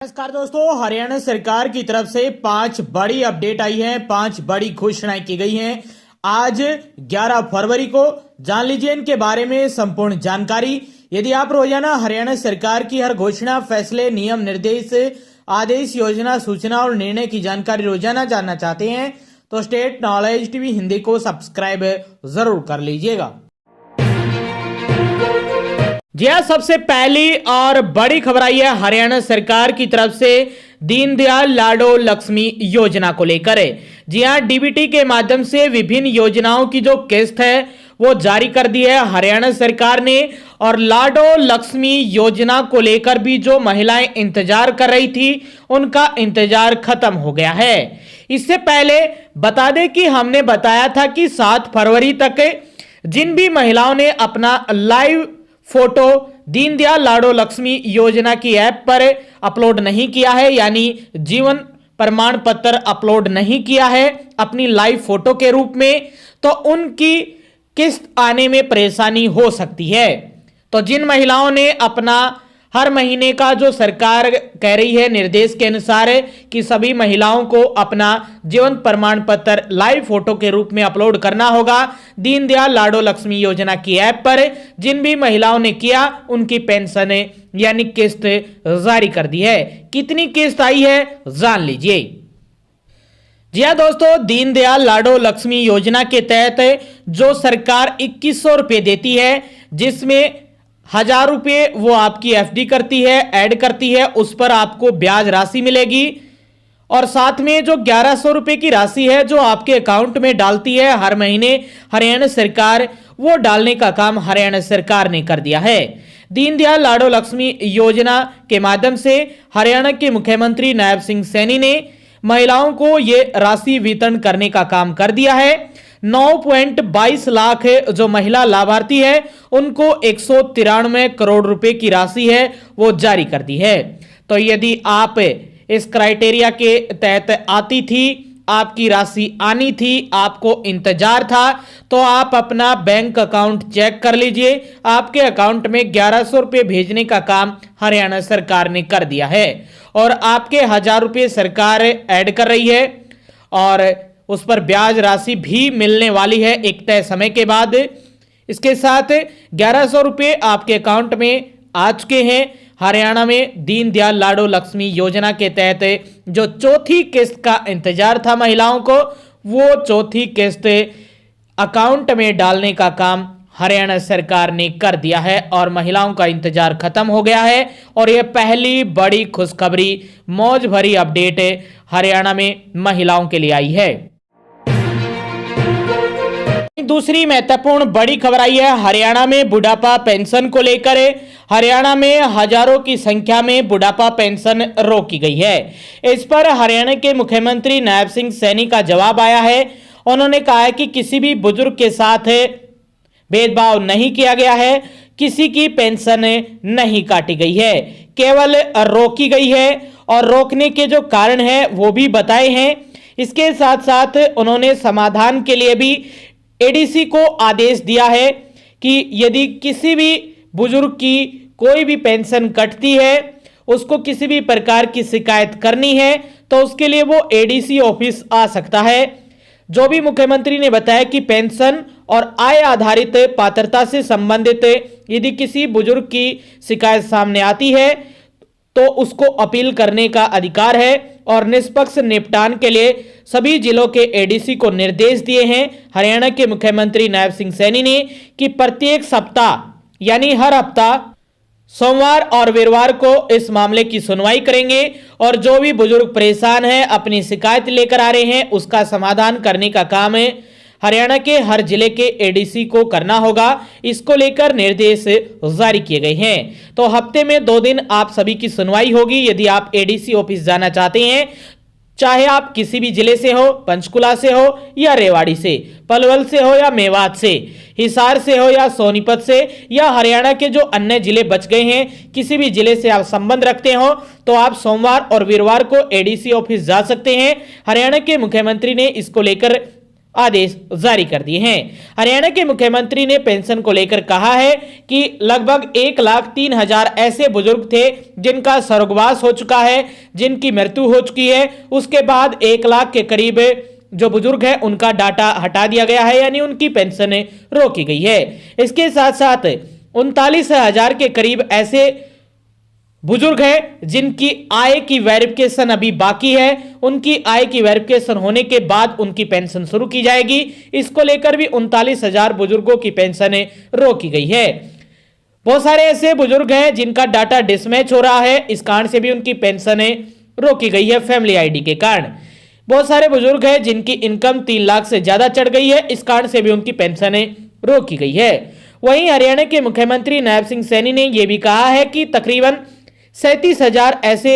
नमस्कार दोस्तों, हरियाणा सरकार की तरफ से 5 बड़ी अपडेट आई है, 5 बड़ी घोषणाएं की गई हैं। आज 11 फरवरी को जान लीजिए इनके बारे में संपूर्ण जानकारी। यदि आप रोजाना हरियाणा सरकार की हर घोषणा, फैसले, नियम, निर्देश, आदेश, योजना, सूचना और निर्णय की जानकारी रोजाना जानना चाहते हैं तो स्टेट नॉलेज टीवी हिंदी को सब्सक्राइब जरूर कर लीजिएगा। जी हाँ, सबसे पहली और बड़ी खबर आई है हरियाणा सरकार की तरफ से दीनदयाल लाडो लक्ष्मी योजना को लेकर। जी हाँ, डीबीटी के माध्यम से विभिन्न योजनाओं की जो किस्त है वो जारी कर दी है हरियाणा सरकार ने। और लाडो लक्ष्मी योजना को लेकर भी जो महिलाएं इंतजार कर रही थी उनका इंतजार खत्म हो गया है। इससे पहले बता दें कि हमने बताया था कि 7 फरवरी तक जिन भी महिलाओं ने अपना लाइव फोटो दीनदयाल लाडो लक्ष्मी योजना की ऐप पर अपलोड नहीं किया है, यानी जीवन प्रमाण पत्र अपलोड नहीं किया है अपनी लाइव फोटो के रूप में, तो उनकी किस्त आने में परेशानी हो सकती है। तो जिन महिलाओं ने अपना हर महीने का जो सरकार कह रही है निर्देश के अनुसार कि सभी महिलाओं को अपना जीवन प्रमाण पत्र लाइव फोटो के रूप में अपलोड करना होगा दीनदयाल लाडो लक्ष्मी योजना की ऐप पर, जिन भी महिलाओं ने किया उनकी पेंशन यानी किस्त जारी कर दी है। कितनी किस्त आई है जान लीजिए। जी हाँ दोस्तों, दीनदयाल लाडो लक्ष्मी योजना के तहत जो सरकार 2100 रुपये देती है, जिसमें 1000 रुपये वो आपकी एफडी करती है, ऐड करती है, उस पर आपको ब्याज राशि मिलेगी। और साथ में जो 1100 रुपये की राशि है जो आपके अकाउंट में डालती है हर महीने हरियाणा सरकार, वो डालने का काम हरियाणा सरकार ने कर दिया है। दीनदयाल लाडो लक्ष्मी योजना के माध्यम से हरियाणा के मुख्यमंत्री नायब सिंह सैनी ने महिलाओं को ये राशि वितरण करने का काम कर दिया है। 9.22 लाख जो महिला लाभार्थी है उनको 193 करोड़ रुपए की राशि है वो जारी कर दी है। तो यदि आप इस क्राइटेरिया के तहत आती थी, आपकी राशि आनी थी, आपको इंतजार था, तो आप अपना बैंक अकाउंट चेक कर लीजिए। आपके अकाउंट में 1100 रुपये भेजने का काम हरियाणा सरकार ने कर दिया है और आपके 1000 रुपये सरकार ऐड कर रही है और उस पर ब्याज राशि भी मिलने वाली है एक तय समय के बाद। इसके साथ 1100 रुपये आपके अकाउंट में आ चुके हैं। हरियाणा में दीनदयाल लाडो लक्ष्मी योजना के तहत जो चौथी किस्त का इंतजार था महिलाओं को, वो चौथी किस्त अकाउंट में डालने का काम हरियाणा सरकार ने कर दिया है और महिलाओं का इंतजार खत्म हो गया है। और यह पहली बड़ी खुशखबरी, मौज भरी अपडेट हरियाणा में महिलाओं के लिए आई है। दूसरी महत्वपूर्ण बड़ी खबर आई है हरियाणा में बुढ़ापा पेंशन को लेकर। हरियाणा में हजारों की संख्या में बुढ़ापा पेंशन रोकी गई है। इस पर हरियाणा के मुख्यमंत्री नायब सिंह सैनी का जवाब आया है। उन्होंने कहा है कि किसी भी बुजुर्ग के साथ भेदभाव नहीं किया गया है, किसी की पेंशन नहीं काटी गई है, केवल रोकी गई है और रोकने के जो कारण है वो भी बताए हैं। इसके साथ साथ उन्होंने समाधान के लिए भी एडीसी को आदेश दिया है कि यदि किसी भी बुजुर्ग की कोई भी पेंशन कटती है, उसको किसी भी प्रकार की शिकायत करनी है तो उसके लिए वो एडीसी ऑफिस आ सकता है। जो भी मुख्यमंत्री ने बताया कि पेंशन और आय आधारित पात्रता से संबंधित यदि किसी बुजुर्ग की शिकायत सामने आती है तो उसको अपील करने का अधिकार है और निष्पक्ष निपटान के लिए सभी जिलों के एडीसी को निर्देश दिए हैं हरियाणा के मुख्यमंत्री नायब सिंह सैनी ने कि प्रत्येक सप्ताह यानी हर हफ्ता सोमवार और वीरवार को इस मामले की सुनवाई करेंगे और जो भी बुजुर्ग परेशान है, अपनी शिकायत लेकर आ रहे हैं, उसका समाधान करने का काम है हरियाणा के हर जिले के एडीसी को करना होगा। इसको लेकर निर्देश जारी किए गए हैं। तो हफ्ते में 2 दिन आप सभी की सुनवाई होगी। यदि आप एडीसी ऑफिस जाना चाहते हैं, चाहे आप किसी भी जिले से हो, पंचकुला से हो या रेवाड़ी से, पलवल से हो या मेवात से, हिसार से हो या सोनीपत से या हरियाणा के जो अन्य जिले बच गए हैं, किसी भी जिले से आप संबंध रखते हो तो आप सोमवार और वीरवार को एडीसी ऑफिस जा सकते हैं। हरियाणा के मुख्यमंत्री ने इसको लेकर आदेश जारी कर दिए हैं। हरियाणा के मुख्यमंत्री ने पेंशन को लेकर कहा है कि लगभग 1,03,000 ऐसे बुजुर्ग थे जिनका स्वर्गवास हो चुका है, जिनकी मृत्यु हो चुकी है। उसके बाद 1 लाख के करीब जो बुजुर्ग है उनका डाटा हटा दिया गया है, यानी उनकी पेंशन रोकी गई है। इसके साथ साथ 39,000 के करीब ऐसे बुजुर्ग हैं जिनकी आय की वेरिफिकेशन अभी बाकी है। उनकी आय की वेरिफिकेशन होने के बाद उनकी पेंशन शुरू की जाएगी। इसको लेकर भी 39,000 बुजुर्गों की पेंशन रोकी गई है। बहुत सारे ऐसे बुजुर्ग हैं जिनका डाटा डिसमैच हो रहा है, इस कारण से भी उनकी पेंशन रोकी गई है फैमिली आईडी के कारण। बहुत सारे बुजुर्ग हैं जिनकी इनकम 3 लाख से ज्यादा चढ़ गई है, इस कारण से भी उनकी पेंशन रोकी गई है। वहीं हरियाणा के मुख्यमंत्री नायब सिंह सैनी ने यह भी कहा है कि तकरीबन 37,000 ऐसे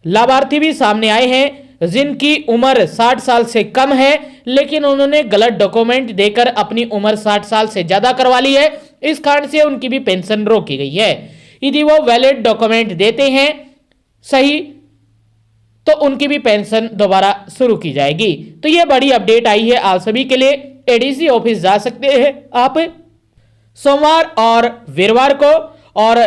लाभार्थी भी सामने आए हैं जिनकी उम्र 60 साल से कम है, लेकिन उन्होंने गलत डॉक्यूमेंट देकर अपनी उम्र 60 साल से ज्यादा करवा ली है। इस कारण से उनकी भी पेंशन रोकी गई है। यदि वो वैलिड डॉक्यूमेंट देते हैं सही तो उनकी भी पेंशन दोबारा शुरू की जाएगी। तो यह बड़ी अपडेट आई है आप सभी के लिए। एडीसी ऑफिस जा सकते हैं आप सोमवार और वीरवार को, और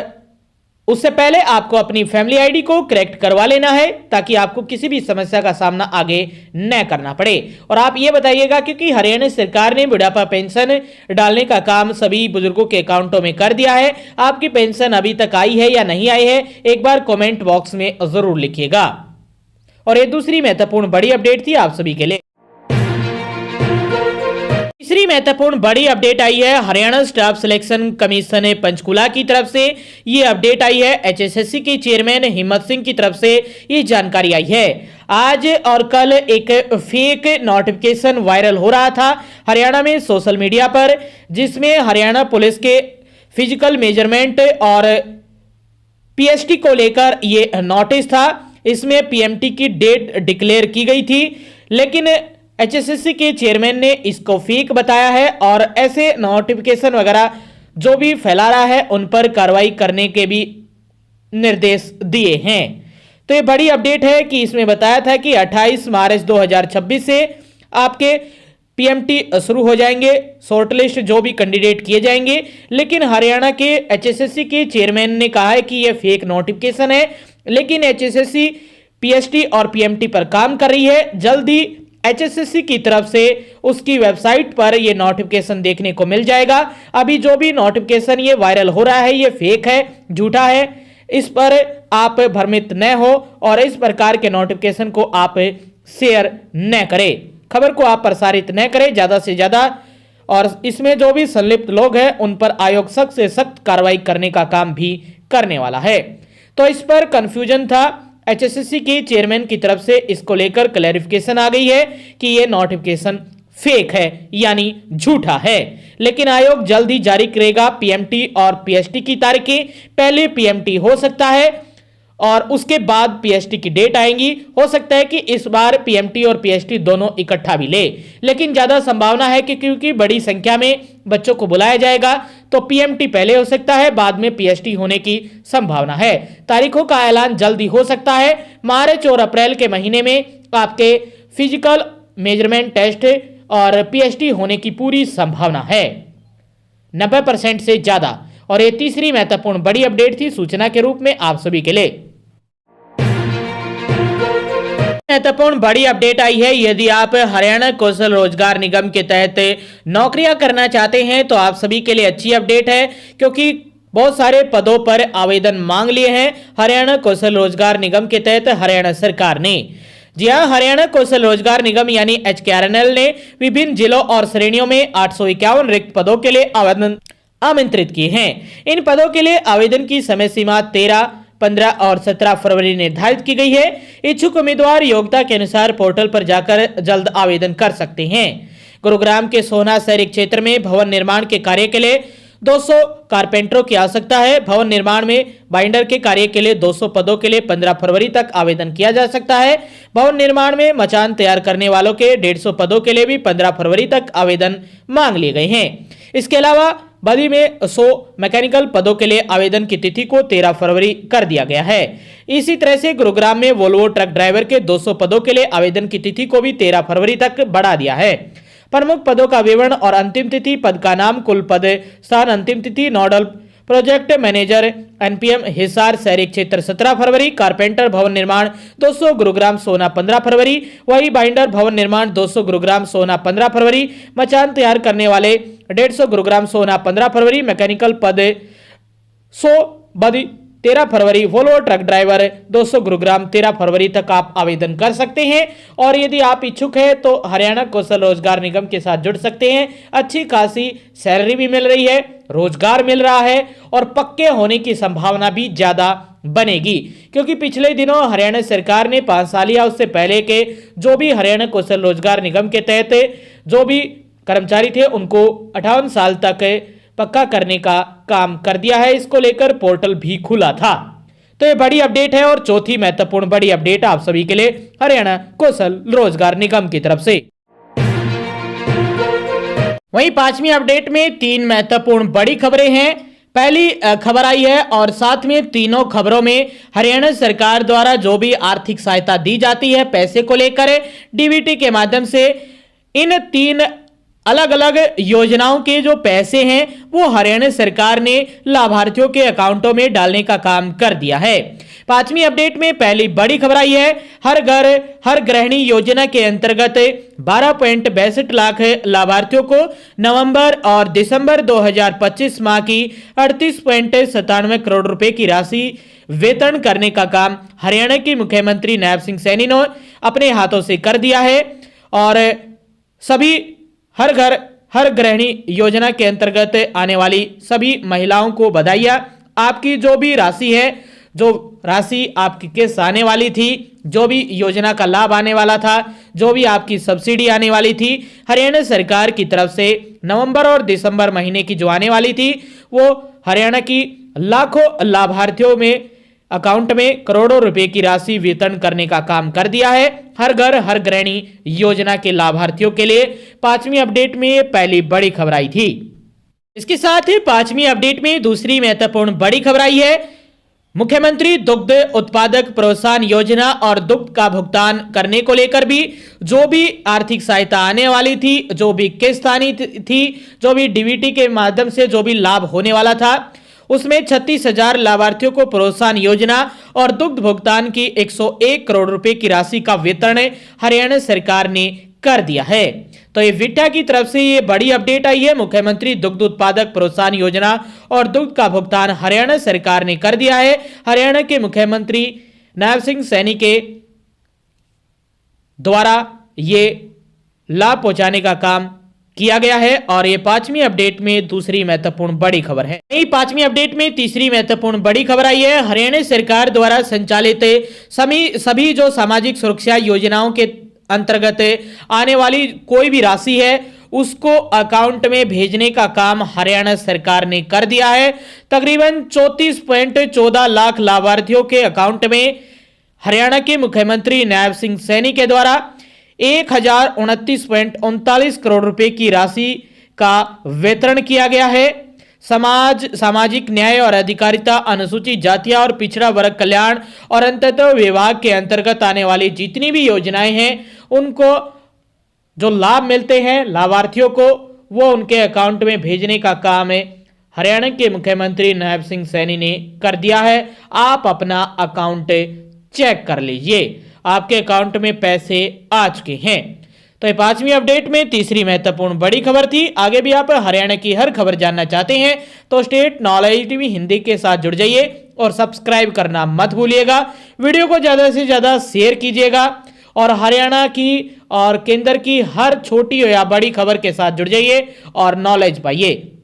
उससे पहले आपको अपनी फैमिली आईडी को करेक्ट करवा लेना है ताकि आपको किसी भी समस्या का सामना आगे न करना पड़े। और आप ये बताइएगा, क्योंकि हरियाणा सरकार ने बुढ़ापा पेंशन डालने का काम सभी बुजुर्गों के अकाउंटों में कर दिया है। आपकी पेंशन अभी तक आई है या नहीं आई है, एक बार कमेंट बॉक्स में जरूर लिखिएगा। और ये दूसरी महत्वपूर्ण बड़ी अपडेट थी आप सभी के लिए। तीसरी महत्वपूर्ण बड़ी अपडेट आई है Haryana staff selection commission Panchkula की तरफ से। ये अपडेट आई है एचएसएससी के चेयरमैन हिम्मत सिंह की तरफ से ये जानकारी आई है। आज और कल एक फेक नोटिफिकेशन वायरल हो रहा था हरियाणा में सोशल मीडिया पर, जिसमें हरियाणा पुलिस के फिजिकल मेजरमेंट और पीएसटी को लेकर ये नोटिस था। इसमें पीएमटी की डेट डिक्लेयर की गई थी, लेकिन एचएसएससी के चेयरमैन ने इसको फेक बताया है और ऐसे नोटिफिकेशन वगैरह जो भी फैला रहा है उन पर कार्रवाई करने के भी निर्देश दिए हैं। तो ये बड़ी अपडेट है कि इसमें बताया था कि 28 मार्च 2026 से आपके पीएमटी शुरू हो जाएंगे, शॉर्टलिस्ट जो भी कैंडिडेट किए जाएंगे। लेकिन हरियाणा के एचएसएससी के चेयरमैन ने कहा है कि यह फेक नोटिफिकेशन है, लेकिन एचएसएससी पीएसटी और पीएमटी पर काम कर रही है। जल्दी एचएसएससी की तरफ से उसकी वेबसाइट पर यह नोटिफिकेशन देखने को मिल जाएगा। अभी जो भी नोटिफिकेशन ये वायरल हो रहा है ये फेक है, झूठा है, इस पर आप भ्रमित न हो और इस प्रकार के नोटिफिकेशन को आप शेयर न करें, खबर को आप प्रसारित न करें ज्यादा से ज्यादा। और इसमें जो भी संलिप्त लोग हैं उन पर आयोग सख्त से सख्त कार्रवाई करने का काम भी करने वाला है। तो इस पर कंफ्यूजन था, एचएसएससी के चेयरमैन की तरफ से इसको लेकर क्लैरिफिकेशन आ गई है कि यह नोटिफिकेशन फेक है यानी झूठा है। लेकिन आयोग जल्द ही जारी करेगा पीएमटी और पीएसटी की तारीखें। पहले पीएमटी हो सकता है और उसके बाद पीएसटी की डेट आएगी। हो सकता है कि इस बार पीएमटी और पीएसटी दोनों इकट्ठा भी ले, लेकिन ज्यादा संभावना है कि क्योंकि बड़ी संख्या में बच्चों को बुलाया जाएगा तो पीएमटी पहले हो सकता है, बाद में पीएसटी होने की संभावना है। तारीखों का ऐलान जल्दी हो सकता है। मार्च और अप्रैल के महीने में आपके फिजिकल मेजरमेंट टेस्ट और पीएसटी होने की पूरी संभावना है, 90% से ज्यादा। और ये तीसरी महत्वपूर्ण बड़ी अपडेट थी सूचना के रूप में आप सभी के लिए। महत्वपूर्ण बड़ी अपडेट आई है, यदि आप हरियाणा कौशल रोजगार निगम के तहत नौकरियां करना चाहते हैं तो आप सभी के लिए अच्छी अपडेट है, क्योंकि बहुत सारे पदों पर आवेदन मांग लिए हैं हरियाणा कौशल रोजगार निगम के तहत हरियाणा सरकार ने। जी हाँ, हरियाणा कौशल रोजगार निगम यानी HKRNL ने विभिन्न जिलों और श्रेणियों में 851 रिक्त पदों के लिए आवेदन आमंत्रित किए हैं। इन पदों के लिए आवेदन की समय सीमा 13, 15 और 17 फरवरी निर्धारित की गई है। इच्छुक उम्मीदवार योग्यता के अनुसार पोर्टल पर जाकर जल्द आवेदन कर सकते हैं। गुरुग्राम के सोहना शहरी क्षेत्र में भवन निर्माण के कार्य के लिए 200 कारपेंटरों की आवश्यकता है। भवन निर्माण में बाइंडर के कार्य के लिए 200 पदों के लिए 15 फरवरी तक आवेदन किया जा सकता है। भवन निर्माण में मचान तैयार करने वालों के 150 पदों के लिए भी 15 फरवरी तक आवेदन मांग लिए गए हैं। इसके अलावा बदी में 100 मैकेनिकल पदों के लिए आवेदन की तिथि को 13 फरवरी कर दिया गया है। इसी तरह से गुरुग्राम में वोल्वो ट्रक ड्राइवर के 200 पदों के लिए आवेदन की तिथि को भी 13 फरवरी तक बढ़ा दिया है। प्रमुख पदों का विवरण और अंतिम तिथि, पद का नाम, कुल पद स्थान, अंतिम तिथि, nodal project manager NPM Hisar शहरी क्षेत्र 17 फरवरी, कारपेंटर भवन निर्माण 200 गुरुग्राम सोना 15 फरवरी, वही बाइंडर भवन निर्माण 200 गुरुग्राम सोना 15 फरवरी, मचान तैयार करने वाले 150 गुरुग्राम सोना 15 फरवरी, मैकेनिकल पद 100 बदी 13 फरवरी, वोल्वो ट्रक ड्राइवर 200 गुरुग्राम 13 फरवरी तक आप आवेदन कर सकते हैं। और यदि आप इच्छुक हैं तो हरियाणा कौशल रोजगार निगम के साथ जुड़ सकते हैं। अच्छी खासी सैलरी भी मिल रही है, रोजगार मिल रहा है और पक्के होने की संभावना भी ज्यादा बनेगी, क्योंकि पिछले दिनों हरियाणा सरकार ने 5 साल या उससे पहले के जो भी हरियाणा कौशल रोजगार निगम के तहत जो भी कर्मचारी थे उनको 58 साल तक पक्का करने का काम कर दिया है। इसको लेकर पोर्टल भी खुला था। तो ये बड़ी अपडेट है और चौथी महत्वपूर्ण बड़ी अपडेट आप सभी के लिए हरियाणा कौशल रोजगार निगम की तरफ से। वहीं पांचवी अपडेट में 3 महत्वपूर्ण बड़ी खबरें हैं। पहली खबर आई है और साथ में तीनों खबरों में हरियाणा सरकार द्वारा जो भी आर्थिक सहायता दी जाती है पैसे को लेकर डीबीटी के माध्यम से, इन 3 अलग अलग योजनाओं के जो पैसे हैं वो हरियाणा सरकार ने लाभार्थियों के अकाउंटों में डालने का काम कर दिया है। पांचवी अपडेट में पहली बड़ी खबर आई है, हर घर हर गृहिणी योजना के अंतर्गत 12.62 लाख लाभार्थियों को नवंबर और दिसंबर 2025 माह की 38.97 करोड़ रुपए की राशि वितरण करने का काम हरियाणा के मुख्यमंत्री नायब सिंह सैनी ने अपने हाथों से कर दिया है। और सभी हर घर हर गृहिणी योजना के अंतर्गत आने वाली सभी महिलाओं को बधाइयां। आपकी जो भी राशि है, जो राशि आपकी किस्त आने वाली थी, जो भी योजना का लाभ आने वाला था, जो भी आपकी सब्सिडी आने वाली थी, हरियाणा सरकार की तरफ से नवंबर और दिसंबर महीने की जो आने वाली थी वो हरियाणा की लाखों लाभार्थियों में अकाउंट में करोड़ों रुपए की राशि वितरण करने का काम कर दिया है। हर घर हर गृहिणी योजना के लाभार्थियों के लिए पांचवी अपडेट में पहली बड़ी खबर आई थी। इसके साथ ही पांचवी अपडेट में दूसरी महत्वपूर्ण बड़ी खबर आई है, मुख्यमंत्री दुग्ध उत्पादक प्रोत्साहन योजना और दुग्ध का भुगतान करने को लेकर भी जो भी आर्थिक सहायता आने वाली थी, जो भी किस्त आनी थी, जो भी डीबीटी के माध्यम से जो भी लाभ होने वाला था, उसमें 36,000 लाभार्थियों को प्रोत्साहन योजना और दुग्ध भुगतान की 101 करोड़ रुपए की राशि का वितरण हरियाणा सरकार ने कर दिया है। तो ये विटा की तरफ से ये बड़ी अपडेट आई है। मुख्यमंत्री दुग्ध उत्पादक प्रोत्साहन योजना और दुग्ध का भुगतान हरियाणा सरकार ने कर दिया है। हरियाणा के मुख्यमंत्री नायब सिंह सैनी के द्वारा ये लाभ पहुंचाने का काम किया गया है। और ये पांचवी अपडेट में दूसरी महत्वपूर्ण बड़ी खबर है। यही पांचवी अपडेट में तीसरी महत्वपूर्ण बड़ी खबर आई है, हरियाणा सरकार द्वारा संचालित सभी जो सामाजिक सुरक्षा योजनाओं के अंतर्गत आने वाली कोई भी राशि है उसको अकाउंट में भेजने का काम हरियाणा सरकार ने कर दिया है। तकरीबन 34.14 लाख लाभार्थियों के अकाउंट में हरियाणा के मुख्यमंत्री नायब सिंह सैनी के द्वारा 1029.39 करोड़ रुपए की राशि का वितरण किया गया है। सामाजिक न्याय और अधिकारिता, अनुसूचित जातियां और पिछड़ा वर्ग कल्याण और अंततः विभाग के अंतर्गत आने वाली जितनी भी योजनाएं हैं उनको जो लाभ मिलते हैं लाभार्थियों को, वो उनके अकाउंट में भेजने का काम है हरियाणा के मुख्यमंत्री नायब सिंह सैनी ने कर दिया है। आप अपना अकाउंट चेक कर लीजिए, आपके अकाउंट में पैसे आ चुके हैं। तो ये पांचवी अपडेट में तीसरी महत्वपूर्ण बड़ी खबर थी। आगे भी आप हरियाणा की हर खबर जानना चाहते हैं तो स्टेट नॉलेज टीवी हिंदी के साथ जुड़ जाइए और सब्सक्राइब करना मत भूलिएगा। वीडियो को ज्यादा से ज्यादा शेयर कीजिएगा और हरियाणा की और केंद्र की हर छोटी या बड़ी खबर के साथ जुड़ जाइए और नॉलेज पाइए।